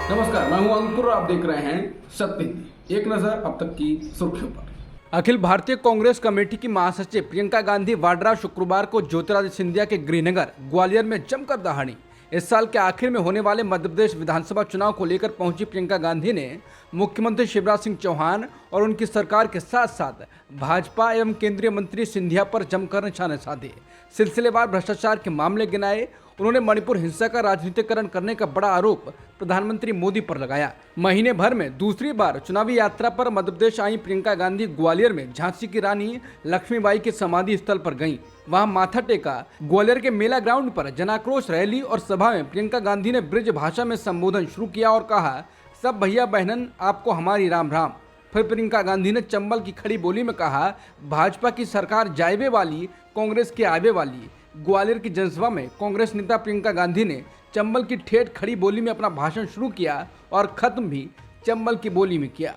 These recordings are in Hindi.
नमस्कार, मैं हूं अंकुर। आप देख रहे हैं सत्य। एक नजर अब तक की सुर्खियों पर। अखिल भारतीय कांग्रेस कमेटी की महासचिव प्रियंका गांधी वाड्रा शुक्रवार को ज्योतिरादित्य सिंधिया के गृहनगर ग्वालियर में जमकर दहाड़ी। इस साल के आखिर में होने वाले मध्य प्रदेश विधानसभा चुनाव को लेकर पहुंची प्रियंका गांधी ने मुख्यमंत्री शिवराज सिंह चौहान और उनकी सरकार के साथ साथ भाजपा एवं केंद्रीय मंत्री सिंधिया पर जमकर निशाने साधे। सिलसिलेवार भ्रष्टाचार के मामले गिनाए। उन्होंने मणिपुर हिंसा का राजनीतिकरण करने का बड़ा आरोप प्रधानमंत्री मोदी पर लगाया। महीने भर में दूसरी बार चुनावी यात्रा पर मध्य प्रदेश आई प्रियंका गांधी ग्वालियर में झांसी की रानी लक्ष्मीबाई के समाधि स्थल पर गईं। वहां माथा टेका। ग्वालियर के मेला ग्राउंड पर जनाक्रोश रैली और सभा में प्रियंका गांधी ने ब्रिज भाषा में संबोधन शुरू किया और कहा, सब भैया बहनन आपको हमारी राम राम। फिर प्रियंका गांधी ने चंबल की खड़ी बोली में कहा, भाजपा की सरकार जाएबे वाली, कांग्रेस की आवे वाली। ग्वालियर की जनसभा में कांग्रेस नेता प्रियंका गांधी ने चंबल की ठेठ खड़ी बोली में अपना भाषण शुरू किया और खत्म भी चंबल की बोली में किया।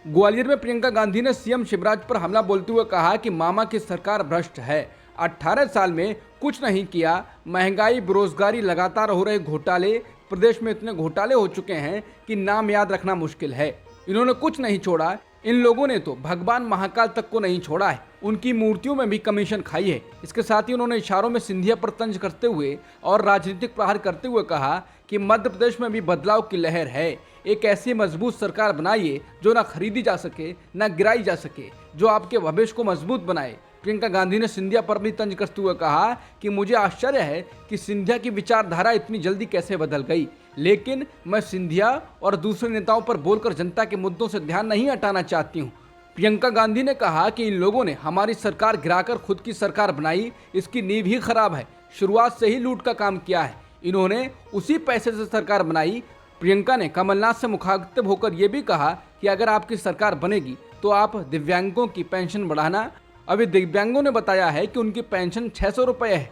ग्वालियर में प्रियंका गांधी ने सीएम शिवराज पर हमला बोलते हुए कहा कि मामा की सरकार भ्रष्ट है, 18 साल में कुछ नहीं किया। महंगाई, बेरोजगारी, लगातार हो रहे घोटाले, प्रदेश में इतने घोटाले हो चुके हैं कि नाम याद रखना मुश्किल है। इन्होंने कुछ नहीं छोड़ा। इन लोगों ने तो भगवान महाकाल तक को नहीं छोड़ा है, उनकी मूर्तियों में भी कमीशन खाई है। इसके साथ ही उन्होंने इशारों में सिंधिया पर तंज करते हुए और राजनीतिक प्रहार करते हुए कहा कि मध्य प्रदेश में भी बदलाव की लहर है। एक ऐसी मजबूत सरकार बनाइए जो ना खरीदी जा सके ना गिराई जा सके, जो आपके भविष्य को मजबूत बनाए। प्रियंका गांधी ने सिंधिया पर भी तंज कसते हुए कहा कि मुझे आश्चर्य है कि सिंधिया की विचारधारा इतनी जल्दी कैसे बदल गई, लेकिन मैं सिंधिया और दूसरे नेताओं पर बोलकर जनता के मुद्दों से ध्यान नहीं हटाना चाहती हूँ। प्रियंका गांधी ने कहा कि इन लोगों ने हमारी सरकार गिराकर खुद की सरकार बनाई, इसकी नींव ही खराब है। शुरुआत से ही लूट का काम किया है, इन्होंने उसी पैसे से सरकार बनाई। प्रियंका ने कमलनाथ से मुखातिब होकर यह भी कहा कि अगर आपकी सरकार बनेगी तो आप दिव्यांगों की पेंशन बढ़ाना। अभी दिव्यांगों ने बताया है कि उनकी पेंशन 600 रुपये है।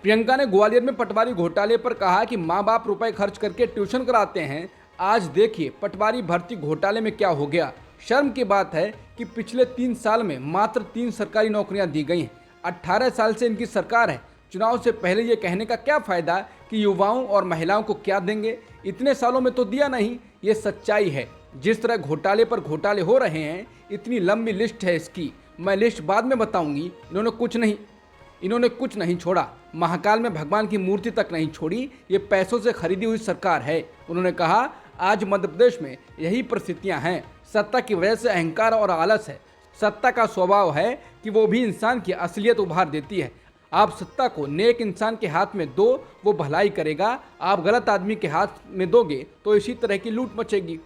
प्रियंका ने ग्वालियर में पटवारी घोटाले पर कहा कि माँ बाप रुपए खर्च करके ट्यूशन कराते हैं, आज देखिए पटवारी भर्ती घोटाले में क्या हो गया। शर्म की बात है कि पिछले 3 साल में मात्र 3 सरकारी नौकरियां दी गई हैं। 18 साल से इनकी सरकार है। चुनाव से पहले ये कहने का क्या फायदा कि युवाओं और महिलाओं को क्या देंगे, इतने सालों में तो दिया नहीं। ये सच्चाई है। जिस तरह घोटाले पर घोटाले हो रहे हैं, इतनी लंबी लिस्ट है इसकी, मैं लिस्ट बाद में बताऊंगी। इन्होंने कुछ नहीं छोड़ा। महाकाल में भगवान की मूर्ति तक नहीं छोड़ी। ये पैसों से खरीदी हुई सरकार है। उन्होंने कहा, आज मध्य प्रदेश में यही परिस्थितियां हैं। सत्ता की वजह से अहंकार और आलस है। सत्ता का स्वभाव है कि वो भी इंसान की असलियत उभार देती है। आप सत्ता को नेक इंसान के हाथ में दो, वो भलाई करेगा। आप गलत आदमी के हाथ में दोगे तो इसी तरह की लूट मचेगी।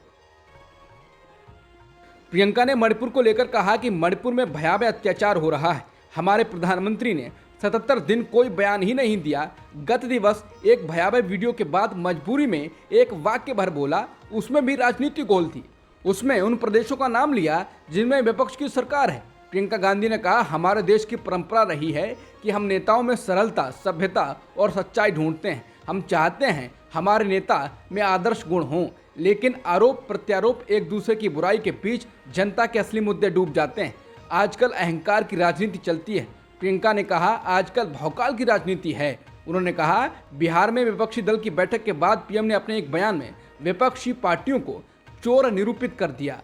प्रियंका ने मणिपुर को लेकर कहा कि मणिपुर में भयावह अत्याचार हो रहा है। हमारे प्रधानमंत्री ने 77 दिन कोई बयान ही नहीं दिया। गत दिवस एक भयावह वीडियो के बाद मजबूरी में एक वाक्य भर बोला, उसमें भी राजनीति गोल थी। उसमें उन प्रदेशों का नाम लिया जिनमें विपक्ष की सरकार है। प्रियंका गांधी ने कहा, हमारे देश की परंपरा रही है कि हम नेताओं में सरलता, सभ्यता और सच्चाई ढूंढते हैं। हम चाहते हैं हमारे नेता में आदर्श गुण हों, लेकिन आरोप प्रत्यारोप, एक दूसरे की बुराई के बीच जनता के असली मुद्दे डूब जाते हैं। आजकल अहंकार की राजनीति चलती है। प्रियंका ने कहा, आजकल भौकाल की राजनीति है। उन्होंने कहा, बिहार में विपक्षी दल की बैठक के बाद पीएम ने अपने एक बयान में विपक्षी पार्टियों को चोर निरूपित कर दिया।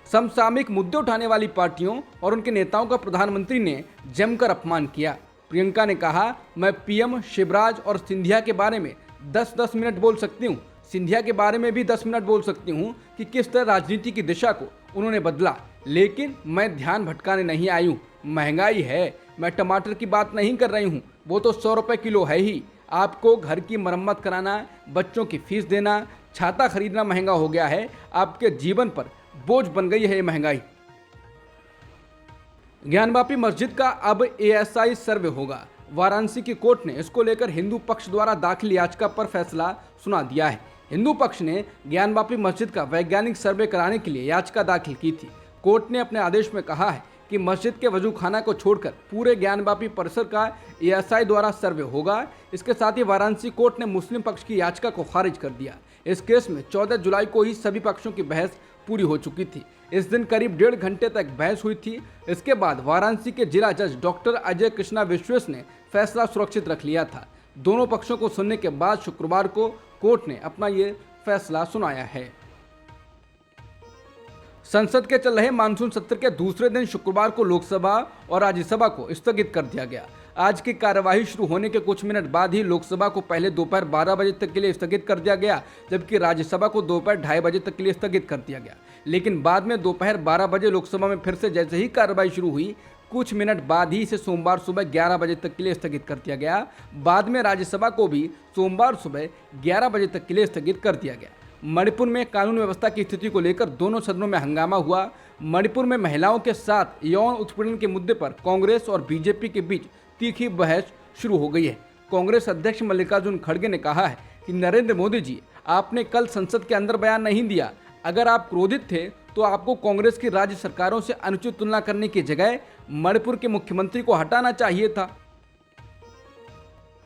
समसामयिक मुद्दे उठाने वाली पार्टियों और उनके नेताओं का प्रधानमंत्री ने जमकर अपमान किया। प्रियंका ने कहा, मैं पीएम शिवराज और सिंधिया के बारे में 10-10 मिनट बोल सकती हूँ। सिंधिया के बारे में भी 10 मिनट बोल सकती हूँ कि किस तरह राजनीति की दिशा को उन्होंने बदला, लेकिन मैं ध्यान भटकाने नहीं आई हूँ। महंगाई है, मैं टमाटर की बात नहीं कर रही हूँ, वो तो 100 रुपये किलो है ही। आपको घर की मरम्मत कराना, बच्चों की फीस देना, छाता खरीदना महंगा हो गया है। आपके जीवन पर बोझ बन गई है ये महंगाई। ज्ञानवापी मस्जिद का अब एएसआई सर्वे होगा। वाराणसी की कोर्ट ने इसको लेकर हिंदू पक्ष द्वारा दाखिल याचिका पर फैसला सुना दिया है। हिंदू पक्ष ने ज्ञानवापी मस्जिद का वैज्ञानिक सर्वे कराने के लिए याचिका दाखिल की थी। कोर्ट ने अपने आदेश में कहा है कि मस्जिद के वजू खाना को छोड़कर पूरे ज्ञानवापी परिसर का एएसआई द्वारा सर्वे होगा। इसके साथ ही वाराणसी कोर्ट ने मुस्लिम पक्ष की याचिका को खारिज कर दिया। इस केस में 14 जुलाई को ही सभी पक्षों की बहस पूरी हो चुकी थी। इस दिन करीब 1.5 घंटे तक बहस हुई थी। इसके बाद वाराणसी के जिला जज डॉक्टर अजय कृष्णा विश्वेश ने फैसला सुरक्षित रख लिया था। दोनों पक्षों को सुनने के बाद शुक्रवार को कोर्ट ने अपना ये फैसला सुनाया है। संसद के चल रहे मानसून सत्र के दूसरे दिन शुक्रवार को लोकसभा और राज्यसभा को स्थगित कर दिया गया। आज की कार्यवाही शुरू होने के कुछ मिनट बाद ही लोकसभा को पहले दोपहर 12 बजे तक के लिए स्थगित कर दिया गया, जबकि राज्यसभा को दोपहर 2:30 बजे तक के लिए स्थगित कर दिया गया। लेकिन बाद में दोपहर 12 बजे लोकसभा में फिर से जैसे ही कार्यवाही शुरू हुई, कुछ मिनट बाद ही इसे सोमवार सुबह 11 बजे तक के लिए स्थगित कर दिया गया। बाद में राज्यसभा को भी सोमवार सुबह 11 बजे तक के लिए स्थगित कर दिया गया। मणिपुर में कानून व्यवस्था की स्थिति को लेकर दोनों सदनों में हंगामा हुआ। मणिपुर में महिलाओं के साथ यौन उत्पीड़न के मुद्दे पर कांग्रेस और बीजेपी के बीच तीखी बहस शुरू हो गई है। कांग्रेस अध्यक्ष मल्लिकार्जुन खड़गे ने कहा है कि नरेंद्र मोदी जी, आपने कल संसद के अंदर बयान नहीं दिया। अगर आप क्रोधित थे तो आपको कांग्रेस की राज्य सरकारों से अनुचित तुलना करने की जगह मणिपुर के मुख्यमंत्री को हटाना चाहिए था।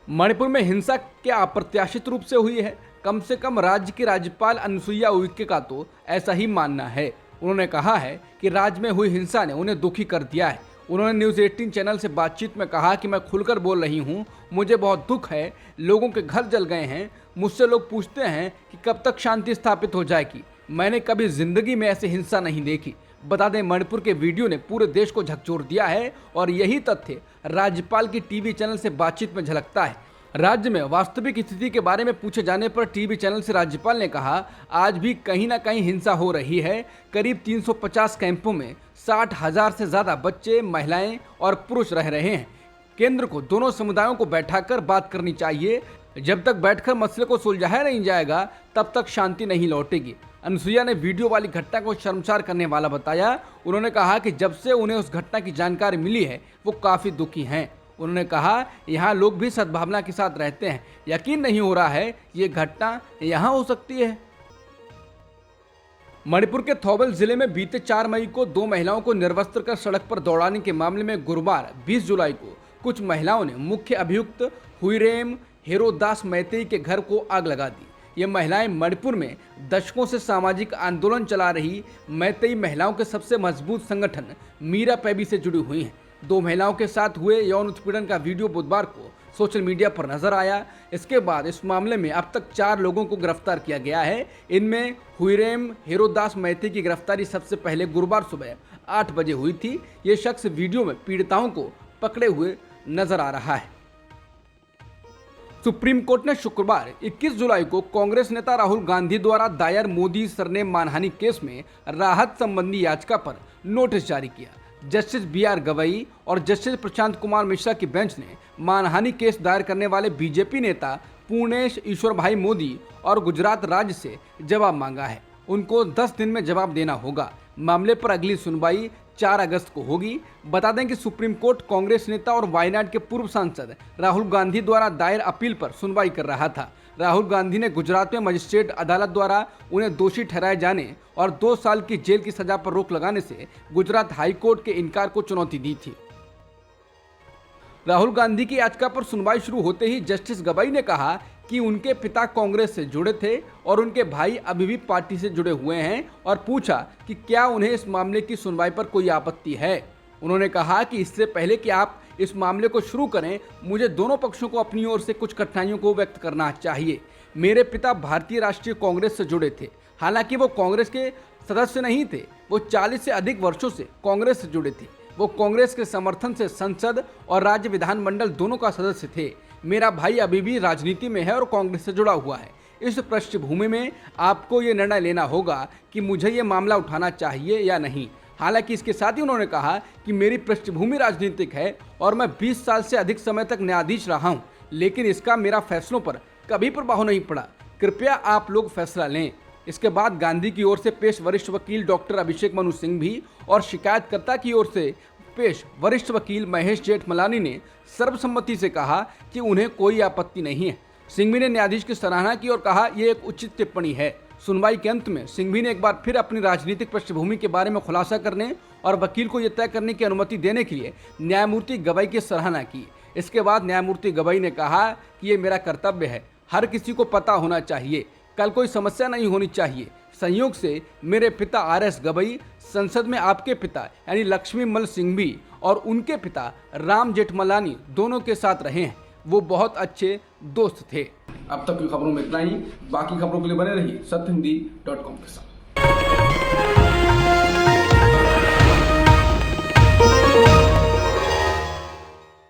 मणिपुर में हिंसा क्या अप्रत्याशित रूप से हुई है? कम से कम राज्य की राज्यपाल अनुसुईया उइके का तो ऐसा ही मानना है। उन्होंने कहा है कि राज्य में हुई हिंसा ने उन्हें दुखी कर दिया है। उन्होंने न्यूज़ 18 चैनल से बातचीत में कहा कि मैं खुलकर बोल रही हूं, मुझे बहुत दुख है, लोगों के घर जल गए हैं। मुझसे लोग पूछते हैं कि कब तक शांति स्थापित हो जाएगी। मैंने कभी जिंदगी में ऐसी हिंसा नहीं देखी। बता दें, मणिपुर के वीडियो ने पूरे देश को झकझोर दिया है और यही तथ्य राज्यपाल की टीवी चैनल से बातचीत में झलकता है। राज्य में वास्तविक स्थिति के बारे में पूछे जाने पर टीवी चैनल से राज्यपाल ने कहा, आज भी कहीं ना कहीं हिंसा हो रही है। करीब 350 कैंपों में 60,000 से ज़्यादा बच्चे, महिलाएं और पुरुष रह रहे हैं। केंद्र को दोनों समुदायों को बैठाकर बात करनी चाहिए। जब तक बैठकर मसले को सुलझाया नहीं जाएगा तब तक शांति नहीं लौटेगी। अनुसुईया ने वीडियो वाली घटना को शर्मसार करने वाला बताया। उन्होंने कहा कि जब से उन्हें उस घटना की जानकारी मिली है वो काफ़ी दुखी हैं। उन्होंने कहा, यहाँ लोग भी सद्भावना के साथ रहते हैं। यकीन नहीं हो रहा है ये घटना यहाँ हो सकती है। मणिपुर के थौबल जिले में बीते 4 मई को 2 महिलाओं को निर्वस्त्र कर सड़क पर दौड़ाने के मामले में गुरुवार 20 जुलाई को कुछ महिलाओं ने मुख्य अभियुक्त हुईरेम हेरोदास मैतेई के घर को आग लगा दी। ये महिलाएं मणिपुर में दशकों से सामाजिक आंदोलन चला रही मैतेई महिलाओं के सबसे मजबूत संगठन मीरा पैबी से जुड़ी हुई हैं। 2 महिलाओं के साथ हुए यौन उत्पीड़न का वीडियो बुधवार को सोशल मीडिया पर नजर आया। इसके बाद इस मामले में अब तक 4 लोगों को गिरफ्तार किया गया है। इनमें हुईरेम हेरोदास मैतेई की गिरफ्तारी सबसे पहले गुरुवार सुबह 8 बजे हुई थी। ये शख्स वीडियो में पीड़िताओं को पकड़े हुए नजर आ रहा है। सुप्रीम कोर्ट ने शुक्रवार 21 जुलाई को कांग्रेस नेता राहुल गांधी द्वारा दायर मोदी सरनेम मानहानि केस में राहत संबंधी याचिका पर नोटिस जारी किया। जस्टिस BR गवई और जस्टिस प्रशांत कुमार मिश्रा की बेंच ने मानहानि केस दायर करने वाले बीजेपी नेता पूर्णेश ईश्वर भाई मोदी और गुजरात राज्य से जवाब मांगा है। उनको 10 दिन में जवाब देना होगा। मामले पर अगली सुनवाई 4 अगस्त को होगी। बता दें कि सुप्रीम कोर्ट कांग्रेस नेता और वायनाड के पूर्व सांसद राहुल गांधी द्वारा दायर अपील पर सुनवाई कर रहा था। राहुल गांधी ने गुजरात में मजिस्ट्रेट अदालत द्वारा उन्हें दोषी ठहराए जाने और 2 साल की जेल की सजा पर रोक लगाने से गुजरात हाई कोर्ट के इनकार को चुनौती दी थी। राहुल गांधी की याचिका पर सुनवाई शुरू होते ही जस्टिस गवई ने कहा कि उनके पिता कांग्रेस से जुड़े थे और उनके भाई अभी भी पार्टी से जुड़े हुए हैं और पूछा कि क्या उन्हें इस मामले की सुनवाई पर कोई आपत्ति है। उन्होंने कहा कि इससे पहले कि आप इस मामले को शुरू करें, मुझे दोनों पक्षों को अपनी ओर से कुछ कठिनाइयों को व्यक्त करना चाहिए। मेरे पिता भारतीय राष्ट्रीय कांग्रेस से जुड़े थे। हालांकि वो कांग्रेस के सदस्य नहीं थे, वो 40 से अधिक वर्षों से कांग्रेस से जुड़े थे। वो कांग्रेस के समर्थन से संसद और राज्य विधानमंडल दोनों का सदस्य थे। मेरा भाई अभी भी राजनीति में है और कांग्रेस से जुड़ा हुआ है। इस पृष्ठभूमि में आपको ये निर्णय लेना होगा कि मुझे ये मामला उठाना चाहिए या नहीं। हालांकि इसके साथ ही उन्होंने कहा कि मेरी पृष्ठभूमि राजनीतिक है और मैं 20 साल से अधिक समय तक न्यायाधीश रहा हूं, लेकिन इसका मेरा फैसलों पर कभी प्रभाव नहीं पड़ा। कृपया आप लोग फैसला लें। इसके बाद गांधी की ओर से पेश वरिष्ठ वकील डॉक्टर अभिषेक मनु सिंह भी और शिकायतकर्ता की ओर से पेश वरिष्ठ वकील महेश जेठमलानी ने सर्वसम्मति से कहा कि उन्हें कोई आपत्ति नहीं है। सिंघवी ने न्यायाधीश की सराहना की और कहा यह एक उचित टिप्पणी है। सुनवाई के अंत में सिंघवी ने एक बार फिर अपनी राजनीतिक पृष्ठभूमि के बारे में खुलासा करने और वकील को यह तय करने की अनुमति देने के लिए न्यायमूर्ति गवई की सराहना की। इसके बाद न्यायमूर्ति गवई ने कहा कि ये मेरा कर्तव्य है, हर किसी को पता होना चाहिए, कल कोई समस्या नहीं होनी चाहिए। संयोग से मेरे पिता RS गवई संसद में आपके पिता यानी लक्ष्मी मल सिंघवी और उनके पिता राम जेठमलानी दोनों के साथ रहे हैं। वो बहुत अच्छे दोस्त थे। अब तक की खबरों में इतना ही। बाकी खबरों के लिए बने रहिए सत्यहिंदी.com के साथ।